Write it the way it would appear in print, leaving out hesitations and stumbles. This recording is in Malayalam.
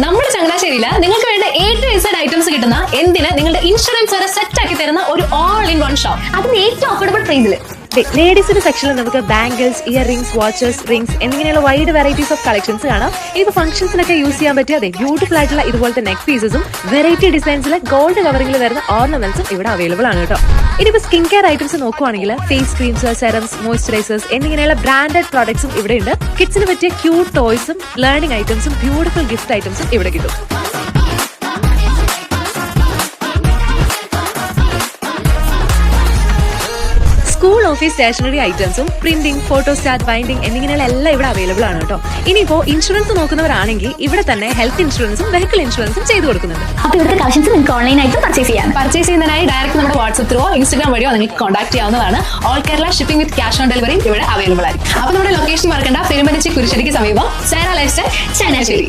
നമ്മുടെ ചങ്ങനാശ്ശേരിയില് നിങ്ങൾക്ക് വേണ്ട A to Z ഐറ്റംസ് കിട്ടുന്ന എന്തിന് നിങ്ങളുടെ ഇൻഷുറൻസ് വരെ സെറ്റ് ആക്കി തരുന്ന ഒരു ഓൾ ഇൻ വൺ ഷോപ്പ്. അതിന് ഏറ്റവും അഫോർഡബിൾ പ്രൈസിൽ. ലേഡീസിന്റെ സെക്ഷനിൽ നമുക്ക് bangles, year rings, watches, rings എന്നിങ്ങനെയുള്ള വൈഡ് വെറൈറ്റീസ് ഓഫ് കളക്ഷൻസ് കാണാം. ഇപ്പൊ ഫംഗ്ഷൻസിനൊക്കെ യൂസ് ചെയ്യാൻ പറ്റിയ ബ്യൂട്ടിഫുൾ ആയിട്ടുള്ള ഇതുപോലത്തെ നെക്ക് പീസസും വെറൈറ്റി ഡിസൈൻസിലെ ഗോൾഡ് കവറിംഗിൽ വരുന്ന ഓർണമെന്റ്സും ഇവിടെ അവൈലബിൾ ആണ് കേട്ടോ. ഇനിയിപ്പോ സ്കിൻ കെയർ ഐറ്റംസ് നോക്കുവാണെങ്കിൽ ഫേസ് ക്രീംസ്, സെറംസ്, മോയ്സ്ചറൈസേഴ്സ് എന്നിങ്ങനെയുള്ള ബ്രാൻഡഡ് പ്രോഡക്ട്സും ഇവിടെ ഉണ്ട്. കിഡ്സിന് പറ്റിയ ക്യൂട്ട് ടോയ്സും ലേണിംഗ് ഐറ്റംസും ബ്യൂട്ടിഫുൾ ഗിഫ്റ്റ് ഐറ്റംസും ഇവിടെ കിട്ടും. സ്കൂൾ ഓഫീസ് സ്റ്റേഷനറി ഐറ്റംസും പ്രിന്റിംഗ്, ഫോട്ടോസ്റ്റാറ്റ്, ബൈൻഡിംഗ് എന്നിങ്ങനെയുള്ള എല്ലാം ഇവിടെ അവൈലബിൾ ആണ് കേട്ടോ. ഇനിയിപ്പോ ഇൻഷുറൻസ് നോക്കുന്നവരാണെങ്കിൽ ഇവിടെ തന്നെ ഹെൽത്ത് ഇൻഷുറൻസും വെഹിക്കിൾ ഇൻഷുറൻസും ചെയ്തു കൊടുക്കുന്നുണ്ട്. അപ്പൊ ഇവിടുത്തെ കളക്ഷൻസ് നിങ്ങൾക്ക് ഓൺലൈനായിട്ട് പർച്ചേസ് ചെയ്യാം. പർച്ചേസ് ചെയ്യുന്നതിനായി ഡയറക്റ്റ് നമ്മുടെ വാട്സ്ആപ്പ് ത്രൂ ഇൻസ്റ്റാഗ്രാം വഴിയോ നിങ്ങൾക്ക് കോൺടാക്ട് ചെയ്യാവുന്നതാണ്. All Kerala shipping with cash on delivery ഇവിടെ അവൈലബിൾ ആയിരിക്കും. അപ്പൊ നമ്മുടെ ലൊക്കേഷൻ മറക്കണ്ട, പെരുമ്പനച്ചി കുരിശടിക്ക് സമീപം സേന ലൈഫ് സ്റ്റൈൽ ചങ്ങനാശ്ശേരി.